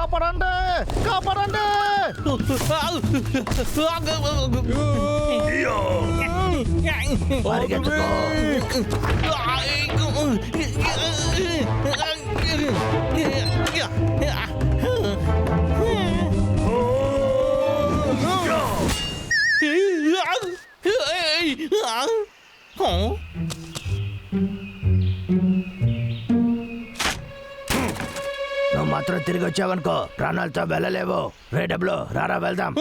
కాపాడండి కాపాడండి. పరిగెత్తుకో. నువ్వు మాత్రం తిరిగి వచ్చావనుకో ప్రాణాలతో వెళ్ళలేవు. రే డబ్లు రారా వెళ్దాం.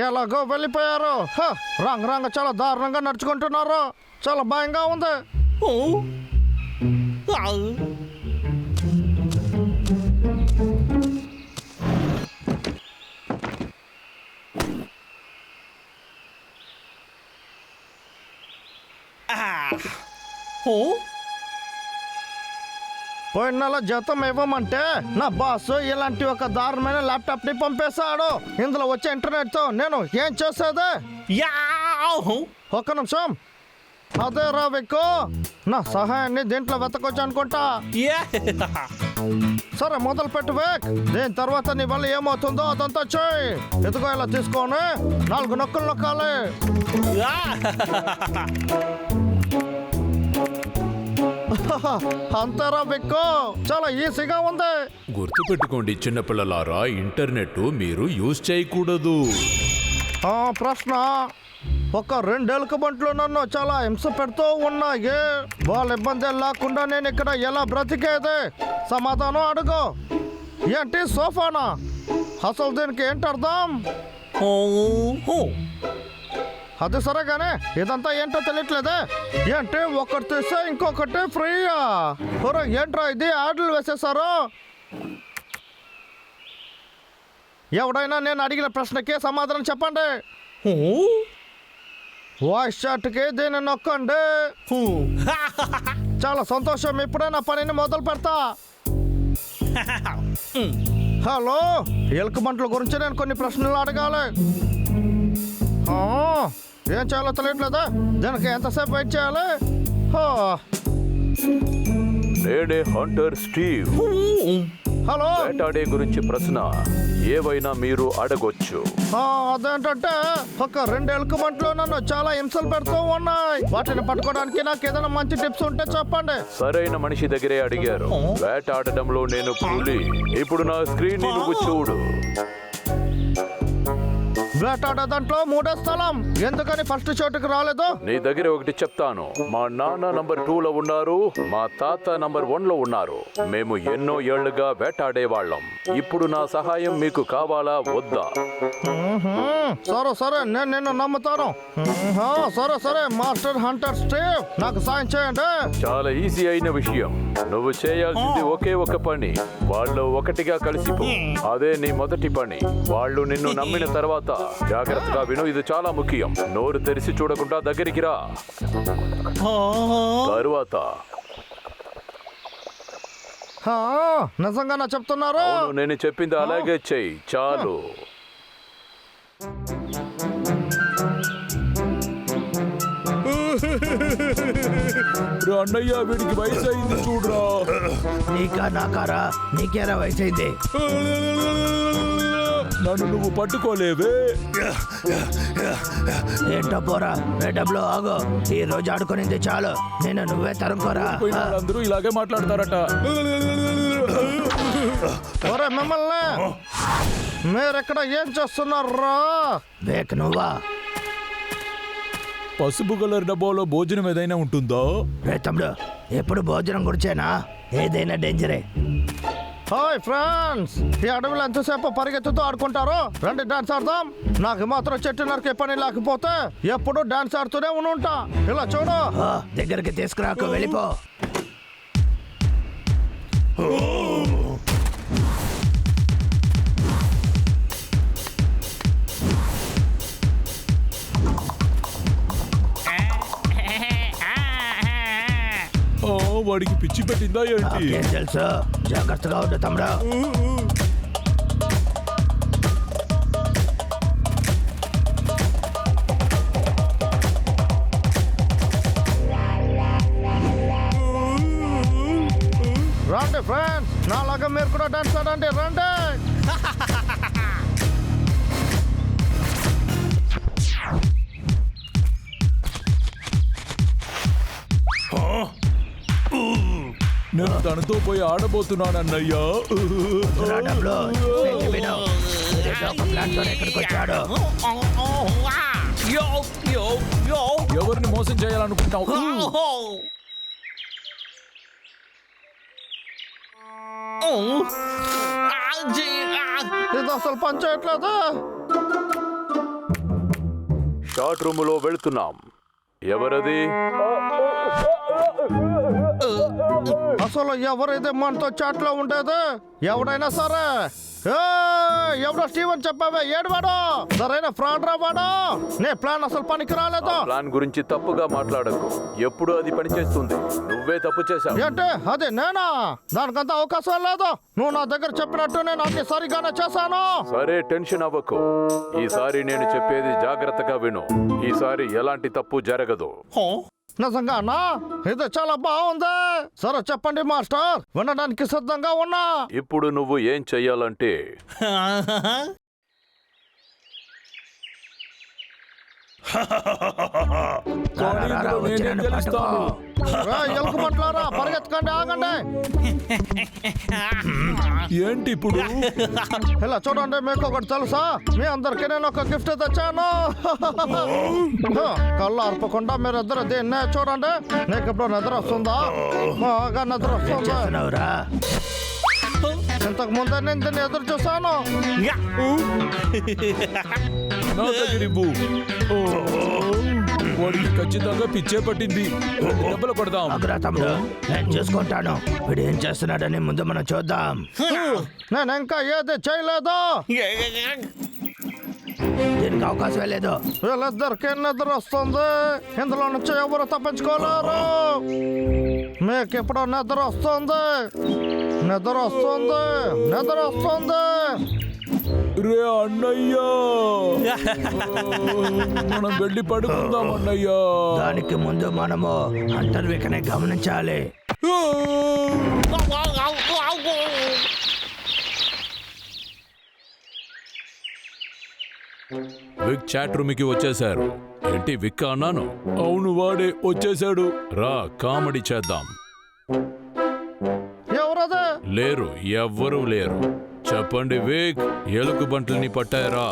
ఎలాగో వెళ్ళిపోయారు. రంగ రంగ చాలా దారుణంగా నడుచుకుంటున్నారు. చాలా భయంగా ఉంది. పోయిన నెల జీతం ఇవ్వమంటే నా బాస్ ఇలాంటి ఒక దారుణమైన ల్యాప్టాప్ ని పంపేశాడు. ఇందులో వచ్చే ఇంటర్నెట్ తో నేను ఏం చేసేది? ఒక్క నిమిషం. అదే రా విక్కు, నా సహాయాన్ని దీంట్లో వెతకొచ్చు అనుకుంటా. సరే మొదలు పెట్టు వేక్. దీని తర్వాత నీ వల్ల ఏమవుతుందో అదంతా చేయి. ఎదుగో ఇలా తీసుకొని 4 నొక్కులు నొక్కాలి. అంతేరా విక్కు, చాలా ఈజీగా ఉంది. గుర్తు పెట్టుకోండి చిన్నపిల్లలారా, ఇంటర్నెట్ మీరు యూజ్ చేయకూడదు. ప్రశ్న, ఒక 2 ఎలుక బంట్లు నన్ను చాలా హింస పెడుతూ ఉన్నాయి. వాళ్ళ ఇబ్బంది లేకుండా నేను ఇక్కడ ఎలా బ్రతికేది? సమాధానం అడుగు. ఏంటి సోఫానా? అసలు దీనికి ఏంటి అర్థం? అది సరేగానే ఇదంతా ఏంటో తెలియట్లేదే. ఏంటి ఒకటి తీస్తే ఇంకొకటి ఫ్రీయా? ఏంట్రా ఇది, ఆర్డర్లు వేసేసారు. ఎవడైనా నేను అడిగిన ప్రశ్నకే సమాధానం చెప్పండి. వాయిస్ చాట్కి దీన్ని నొక్కండి. చాలా సంతోషం, ఇప్పుడే నా పనిని మొదలు పెడతా. హలో, ఎలుక బంట్ల గురించి నేను కొన్ని ప్రశ్నలు అడగాలి. ఏం చేయాలో తెలియట్లేదా? దీనికి ఎంతసేపు వెయిట్ చేయాలి? నేనే హంటర్ స్టీవ్. హలో, వేటాడే గురించి ప్రశ్న ఏవైనా మీరు అడగొచ్చు. అదేంటంటే ఒక 2 ఎలుక బంట్లు నన్ను చాలా హింసలు పెడుతూ ఉన్నాయి. వాటిని పట్టుకోవడానికి నాకు ఏదైనా మంచి టిప్స్ ఉంటే చెప్పండి. సరైన మనిషి దగ్గరే అడిగారు. వేటాడడంలో నేను పులి. ఇప్పుడు నా స్క్రీన్ నువ్వు చూడు. వేటాడే దాంట్లో 3వ స్థలం. ఎందుకని ఫస్ట్ చోటుకు రాలేదు? నీ దగ్గర ఒకటి చెప్తాను. మా నాన్న నంబర్ 2 లో ఉన్నారు, మా తాత నంబర్ 1 లో ఉన్నారు. మేము ఎన్నో ఏళ్లుగా వేటాడే వాళ్ళం. ఇప్పుడు నా సహాయం మీకు కావాలా వద్దా? సరే సరే, నేను నిన్ను నమ్ముతాను. సరే సరే మాస్టర్ హంటర్ స్టీవ్, నాకు సాయం చేయండి. చాలా ఈజీ అయిన విషయం. నువ్వు చేయాల్సింది ఒకే ఒక పని. వాళ్ళు ఒకటిగా కలిసిపో. అదే నీ మొదటి పని. వాళ్ళు నిన్ను నమ్మిన తర్వాత జాగ్రత్తగా విను, ఇది చాలా ముఖ్యం. నోరు తెరిచి చూడకుండా దగ్గరికి రా. తరువాత నిజంగా నా చెప్తున్నారు? నేను చెప్పింది అలాగే చెయ్యి చాలు. అన్నయ్య, వీడికి వయసు అయింది చూడరా. నీకా నాకారా? నీకేరా వయసు అయింది? నన్ను నువ్వు పట్టుకోలేవే. ఏంటో పోరా, డబ్బులు ఆగు. ఈ రోజు ఆడుకునింది చాలు, నేను నువ్వే తరుముకోరా. అందరూ ఇలాగే మాట్లాడతారట. మిమ్మల్ని మీరెక్కడ ఏం చేస్తున్నారా? వేక్ నువ్వా? పసుపు కలర్ డబ్బాలో భోజనం ఏదైనా ఉంటుందా? రే తమ్ముడు, ఎప్పుడు భోజనం గురించేనా? ఏదైనా డేంజరే. హాయ్ ఫ్రెండ్స్, ఈ అడవిలో ఎంతసేపు పరిగెత్తుతూ ఆడుకుంటారు? రండి డాన్స్ ఆడదాం. నాకు మాత్రం చెట్టు నరికే పని లేకపోతే ఎప్పుడు డాన్స్ ఆడుతూనే ఉంటా. ఇలా చూడు. దగ్గరికి తీసుకురాకు, వెళ్ళిపో. వాడికి పిచ్చి పెట్టిందా ఏంటి? తెలుసు, జాగ్రత్తగా ఉండు తమ్ముడు. రండి ఫ్రెండ్స్, నాలాగా మీరు కూడా డాన్స్ ఆడండి, రండి. నేను తనతో పోయి ఆడబోతున్నానన్నయ్యా. ఎవరిని మోసం చేయాలనుకుంటావు? ఇది అసలు పని చేయట్లేదు. షార్ట్ రూమ్ లో వెళ్తున్నాం. ఎవరది? అసలు ఎవరైతే మనతో చాట్ లో ఉండేది? ఎవడైనా సరే. ఎవడో స్టీవెన్ చెప్పావే, ఏడువాడు సరైన ఫ్రాడ్ రావాడు. నే ప్లాన్ అసలు పనికి రాలేదు. ప్లాన్ గురించి తప్పుగా మాట్లాడకు. ఎప్పుడు అది పని చేస్తుంది. నువ్వే తప్పు చేశావు. ఏంటి అదే నేనా? దానికంత అవకాశం లేదు. నువ్వు నా దగ్గర చెప్పినట్టు నేను అన్ని సరిగానే చేశాను. సరే, టెన్షన్ అవ్వకు. ఈసారి నేను చెప్పేది జాగ్రత్తగా విను. ఈసారి ఎలాంటి తప్పు జరగదు. నిజంగానా? ఇది చాలా బాగుంది. సరే చెప్పండి మాస్టర్, వినడానికి సిద్ధంగా ఉన్నా. ఇప్పుడు నువ్వు ఏం చెయ్యాలంటే ఎలుకమంటారా, పరిగెత్తకండి, ఆగండి. ఏంటి ఇప్పుడు? ఇలా చూడండి, మీకు ఒకటి తెలుసా? మీ అందరికి నేను ఒక గిఫ్ట్ తెచ్చాను. కళ్ళు అర్పకుండా మీరిద్దరు దీన్నే చూడండి. నీకు ఇప్పుడు నిద్ర వస్తుందా? బాగా నిద్ర వస్తుందా? ఇంతకు ముందే నేను దీన్ని ఎదురు చూసాను. నా దగ్గర ఇవ్వు. వాడికి ఖచ్చితంగా పిచ్చే పట్టింది. దెబ్బలు కొడదాం. తమ్ముడు, నేను చూసుకుంటాను. వీడు ఏం చేస్తున్నాడని ముందు మనం చూద్దాం. నేను ఇంకా ఏది చేయలేదు. దీనికి అవకాశం లేదు. వీళ్ళిద్దరికి నిద్ర వస్తుంది. ఇందులో నుంచి ఎవరు తప్పించుకోలేరు. మీకు ఇప్పుడు నిద్ర వస్తుంది, నిద్ర వస్తుంది, నిద్ర వస్తుంది. రే అన్నయ్యా, మనం వెళ్ళి పడుకుందాం అన్నయ్యా. దానికి ముందు మనము అంతర్వికనే గమనించాలి. విక్ చాట్ రూమ్ కి వచ్చేశారు. ఏంటి విక్ అన్నాను? అవును, వాడే వచ్చేశాడు. రా, కామెడీ చేద్దాం. ఎవరదే? లేరు, ఎవ్వరూ లేరు. చెప్పండి విక్, ఎలుగు బంట్లని పట్టారా?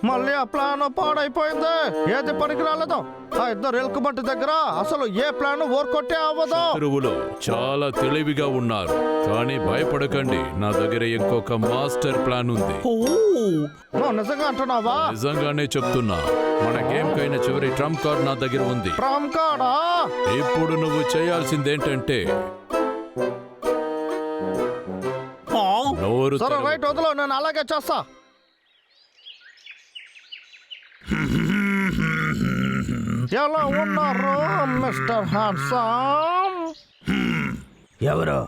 మళ్ళీ ఆ ప్లాన్ పాడైపోయింది. ఏది పనికి రాలేదు. ఆ ఇద్దరు ఎలుకబంటి దగ్గర అసలు ఏ ప్లాన్ వర్కౌటే అవ్వదు. శత్రువులు చాలా తెలివిగా ఉన్నారు, కానీ భయపడకండి. నా దగ్గర ఇంకొక మాస్టర్ ప్లాన్ ఉంది. నువ్వు నిజంగా అంటున్నావా? నిజంగానే చెప్తున్నా. మన గేమ్ కైన చివరి ట్రంప్ కార్డ్ నా దగ్గర ఉంది. ట్రంప్ కార్డా? ఇప్పుడు నువ్వు చేయాల్సిందేంటంటే నోరు సరే రైట్, వదిలో, నేను అలాగే చేస్తా. ఎలా ఉన్నారు మిస్టర్ హ్యాండ్సమ్? ఎవరు?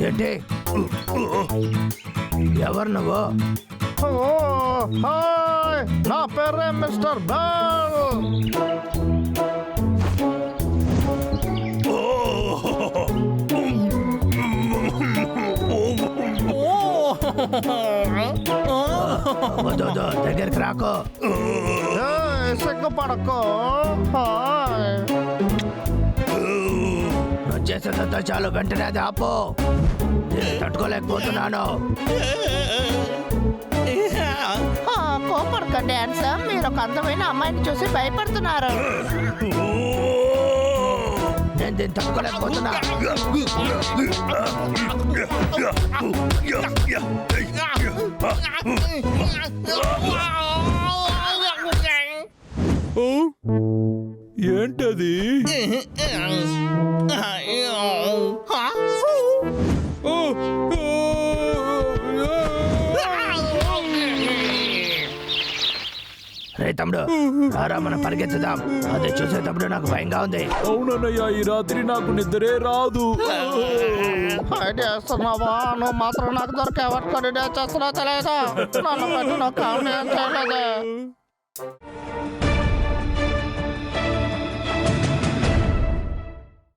ఏంటి? ఎవరు నువ్వు? హాయ్, నా పేరే మిస్టర్ బెల్. వద్దు, దగ్గరికి రాకో. సిగ్గుపడకో. నువ్వు చేసేదంతా చాలు, వెంటనే అది ఆపు. నేను తట్టుకోలేకపోతున్నాను. కోపడకండి హ్యాండ్సమ్, మీరు ఒక అందమైన అమ్మాయిని చూసి భయపడుతున్నారు. నేను దీన్ని తట్టుకోలేకపోతున్నా. ఏంటది? రే తమ్ముడు, రారా మనం పరిగెత్తుదాం. అది చూసేటప్పుడు నాకు భయంగా ఉంది. అవునన్నయ్య, ఈ రాత్రి నాకు నిద్రే రాదు. ఐడియా చేస్తున్నావా? నువ్వు మాత్రం నాకు దొరికే పట్టుకొని చేస్తున్నా తెలియదు. నన్ను పెట్టి నాకు కామెడీ ఏం చేయలేదు.